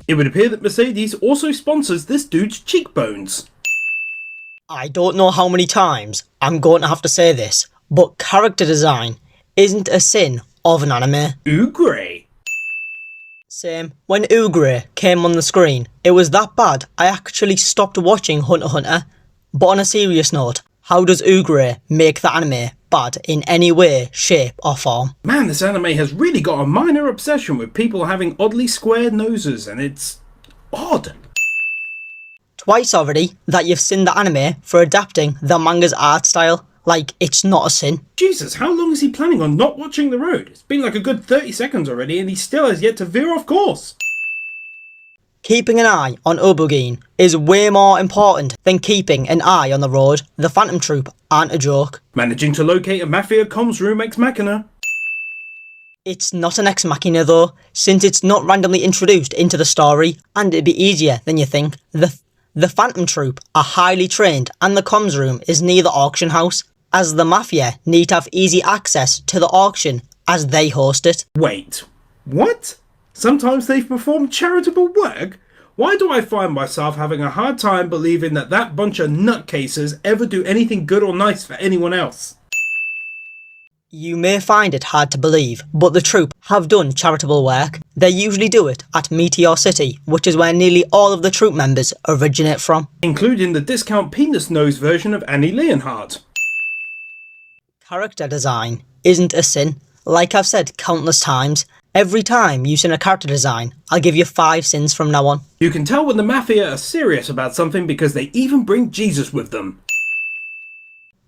It would appear that Mercedes also sponsors this dude's cheekbones. I don't know how many times I'm going to have to say this, but character design isn't a sin of an anime. Oogray. Same. When Oogray came on the screen, it was that bad I actually stopped watching Hunter x Hunter. But on a serious note, how does Oogray make the anime bad in any way, shape or form? Man, this anime has really got a minor obsession with people having oddly square noses, and it's odd. Twice already that you've seen the anime for adapting the manga's art style. Like, it's not a sin. Jesus, how long is he planning on not watching the road? It's been like a good 30 seconds already and he still has yet to veer off course. Keeping an eye on Obugin is way more important than keeping an eye on the road. The Phantom Troop aren't a joke. Managing to locate a mafia comms room ex machina. It's not an ex machina though, since it's not randomly introduced into the story, and it'd be easier than you think. The Phantom Troop are highly trained and the comms room is near the auction house, as the Mafia need to have easy access to the auction as they host it. Wait, what? Sometimes they've performed charitable work? Why do I find myself having a hard time believing that that bunch of nutcases ever do anything good or nice for anyone else? You may find it hard to believe, but the troop have done charitable work. They usually do it at Meteor City, which is where nearly all of the troop members originate from. Including the discount penis nose version of Annie Leonhardt. Character design isn't a sin. Like I've said countless times, every time you sin a character design, I'll give you 5 sins from now on. You can tell when the Mafia are serious about something because they even bring Jesus with them.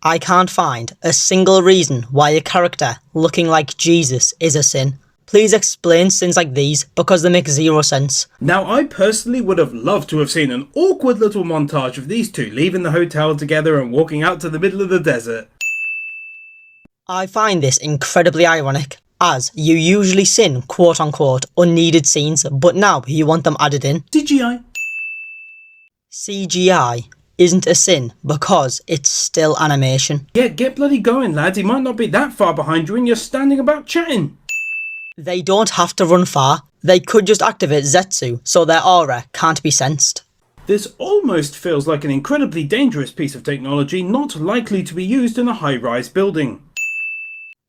I can't find a single reason why a character looking like Jesus is a sin. Please explain sins like these because they make zero sense. Now, I personally would have loved to have seen an awkward little montage of these two leaving the hotel together and walking out to the middle of the desert. I find this incredibly ironic, as you usually sin quote-unquote unneeded scenes, but now you want them added in. CGI. CGI isn't a sin because it's still animation. Yeah, get bloody going, lads. He might not be that far behind you and you're standing about chatting. They don't have to run far. They could just activate Zetsu so their aura can't be sensed. This almost feels like an incredibly dangerous piece of technology not likely to be used in a high-rise building.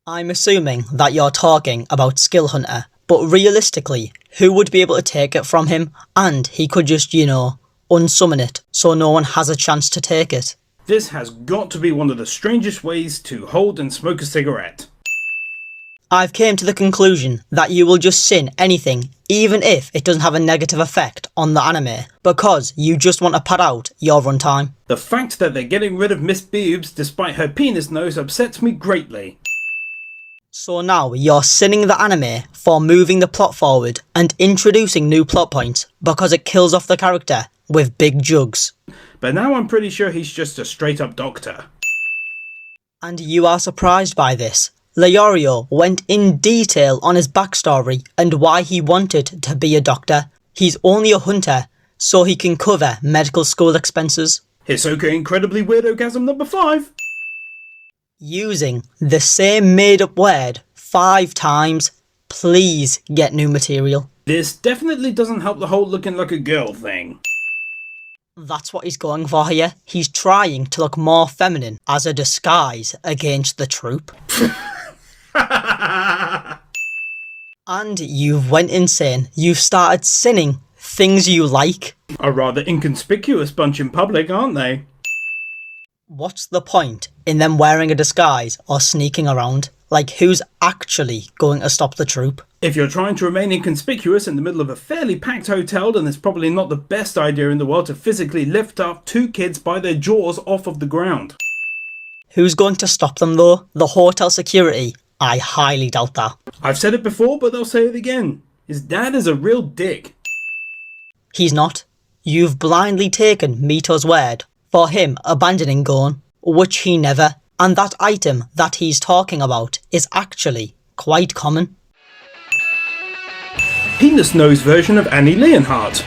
I'm assuming that you're talking about Skill Hunter, but realistically, who would be able to take it from him? And he could just, unsummon it so no one has a chance to take it. This has got to be one of the strangest ways to hold and smoke a cigarette. I've came to the conclusion that you will just sin anything, even if it doesn't have a negative effect on the anime, because you just want to pad out your runtime. The fact that they're getting rid of Miss Boobs despite her penis nose upsets me greatly. So now you're sinning the anime for moving the plot forward and introducing new plot points because it kills off the character with big jugs. But now I'm pretty sure he's just a straight up doctor. And you are surprised by this. Leorio went in detail on his backstory and why he wanted to be a doctor. He's only a hunter, so he can cover medical school expenses. Hisoka Incredibly Weirdogasm number 5. Using the same made up word 5 times. Please get new material. This definitely doesn't help the whole looking like a girl thing. That's what he's going for here. He's trying to look more feminine as a disguise against the troop. And you've went insane. You've started sinning things you like. A rather inconspicuous bunch in public, aren't they? What's the point in them wearing a disguise or sneaking around? Like, who's actually going to stop the troop? If you're trying to remain inconspicuous in the middle of a fairly packed hotel, then it's probably not the best idea in the world to physically lift up 2 kids by their jaws off of the ground. Who's going to stop them though? The hotel security? I highly doubt that. I've said it before, but they'll say it again. His dad is a real dick. He's not. You've blindly taken Mito's word for him abandoning Gon, which he never. And that item that he's talking about is actually quite common. Penis nose version of Annie Leonhardt.